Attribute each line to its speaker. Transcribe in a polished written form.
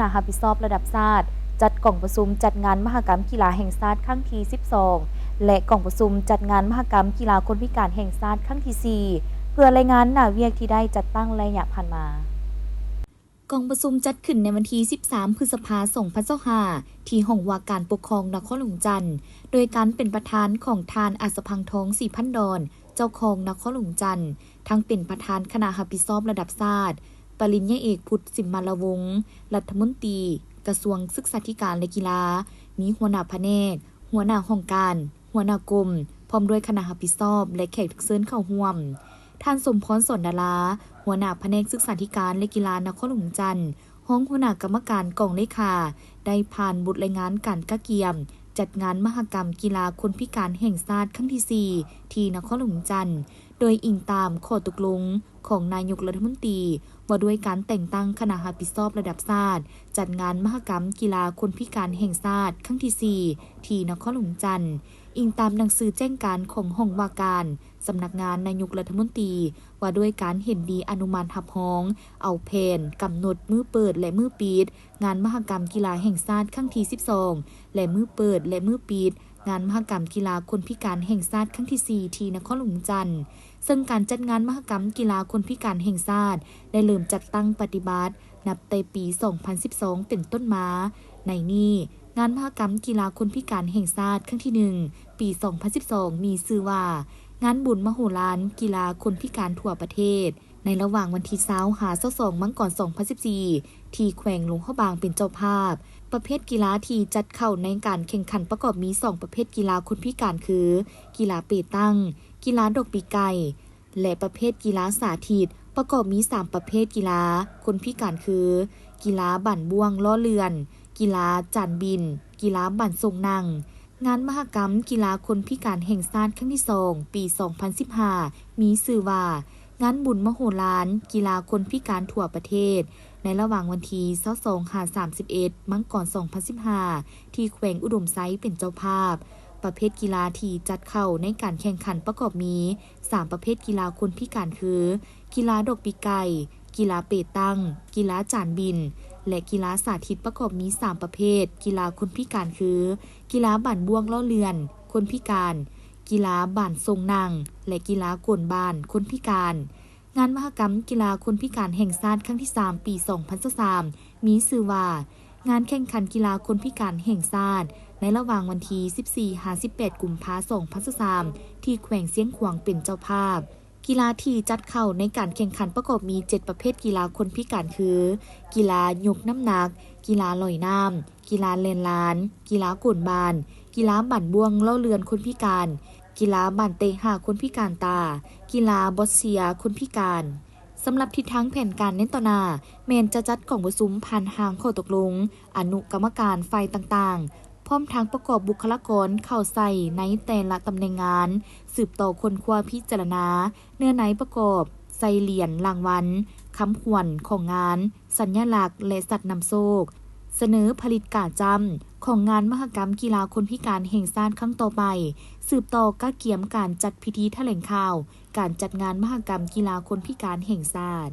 Speaker 1: ณะรับผิดชอบระดับชาติจัดกล่องประชุมจัดงานมหกรรมกีฬาแห่งชาติครั้งที่ 12 และกล่องประชุมจัดงานมหกรรมกีฬาคนพิการแห่งชาติครั้งที่ 4 เพื่อรายงานหน้าเวียกที่ได้จัดตั้งระยะผ่านมากองประชุมจัดขึ้นในวันที่ 13 พฤษภาคม 2025 ที่ห้องว่าการปกครองนครหลวงจันทร์โดยการเป็นประธานของทานอัศพังทองสีพันดอนเจ้าของนครหลวงจันทร์ทั้งเป็นประธานคณะรับผิดชอบระดับชาติปริญญาเอกพุทธสิมมาลวงศ์รัฐมนตรีกระทรวงศึกษาธิการและกีฬามีหัวหน้าแผนกหัวหน้าห้องการหัวหน้ากรมพร้อมด้วยคณะรับผิดชอบและแขกทุกเชิญเข้าร่วมท่านสมพร สอนดาราหัวหน้าแผนกศึกษาธิการและกีฬานครหลวงจันทร์ห้องหัวหน้ากรรมการกองเลขาได้ผ่านบทรายงานการกะเกียมจัดงานมหกรรมกีฬาคนพิการแห่งชาติครั้งที่ 4 ที่นครหลวงจันทร์โดยอิงตามข้อตกลงของนายกรัฐมนตรีว่าด้วยการแต่งตั้งคณะรับผิดชอบระดับชาติจัดงานมหกรรมกีฬาคนพิการแห่งชาติครั้งที่ 4 ที่นครหลวงจันทร์อิงตามหนังสือแจ้งการของห้องว่าการสำนักงานนายกรัฐมนตรีว่าด้วยการเห็นดีอนุมัติรับรองเอาแผนกำหนดมื้อเปิดและมื้อปิดงานมหกรรมกีฬาแห่งชาติครั้งที่ 12 และมื้อเปิดและมื้อปิดงานมหกรรมกีฬาคนพิการแห่งชาติครั้งที่ 4 ที่นครหลวงจันทร์ซึ่งการจัดงานมหกรรมกีฬาคนพิการแห่งชาติได้เริ่มจัดตั้งปฏิบัตินับแต่ปี 2012 เป็นต้นมาในนี้งานมหกรรมกีฬาคนพิการแห่งชาติครั้งที่ 1 ปี 2012 มีชื่อว่างานบุญมโหฬารกีฬาคนพิการทั่วประเทศในระหว่างวันที่20 หา 22 มังกร 2014 ที่แขวงหลวงพระบางเป็นเจ้าภาพประเภทกีฬาที่จัดเข้าในการแข่งขันประกอบมี2ประเภทกีฬาคนพิการคือกีฬาเปตังกีฬาดอกปีกไก่และประเภทกีฬาสาธิตประกอบมี3ประเภทกีฬาคนพิการคือกีฬาบั่นบ่วงล้อเรือนกีฬาจานบินกีฬาบั่นทรงนั่งงานมหกรรมกีฬาคนพิการแห่งชาติครั้งที่ 2 ปี 2015 มีชื่อว่างานบุญมโหฬารกีฬาคนพิการทั่วประเทศในระหว่างวันที่22 หา 31 มังกร 2015 ที่แขวงอุดมไซเป็นเจ้าภาพประเภทกีฬาที่จัดเข้าในการแข่งขันประกอบมี3ประเภทกีฬาคนพิการคือกีฬาดอกปีกไก่กีฬาเปตังกีฬาจานบินและกีฬาสาธิตประกอบมี3ประเภทกีฬาคนพิการคือกีฬาบั่นบ่วงล้อเรือนคนพิการกีฬาบั่นทรงนั่งและกีฬาโกนบ้านคนพิการงานมหกรรมกีฬาคนพิการแห่งชาติครั้งที่ 3 ปี 2023 มีชื่อว่างานแข่งขันกีฬาคนพิการแห่งชาติในระหว่างวันที่ 14 หา 18 กุมภาพันธ์ 2023 ที่แขวงเสียงขวางเป็นเจ้าภาพกีฬาที่จัดเข้าในการแข่งขันประกอบมี7ประเภทกีฬาคนพิการคือกีฬายกน้ำหนักกีฬาลอยน้ำกีฬาเล่นลานกีฬาโกนบานกีฬาบั่นบ่วงล้อเรือนคนพิการกีฬาบั่นเตะหากคนพิการตากีฬาบอสเซียคนพิการสำหรับทิศทางแผนการเน้นต่อหน้าแมนจะจัดกล่องประชุมผ่านทางข้อตกลงอนุกรรมการฝ่ายต่างๆพร้อมทางประกอบบุคลากรเข้าใส่ในแต่ละตำแหน่งงานสืบต่อคนคว้าพิจารณาเนื้อในประกอบใส่เหรียญรางวัลคำขวัญของงานสัญลักษณ์และสัตว์นำโชคเสนอผลิตการจำของงานมหกรรมกีฬาคนพิการแห่งชาติครั้งต่อไปสืบต่อกะเกียมการจัดพิธีแถลงข่าวการจัดงานมหกรรมกีฬาคนพิการแห่งชาติ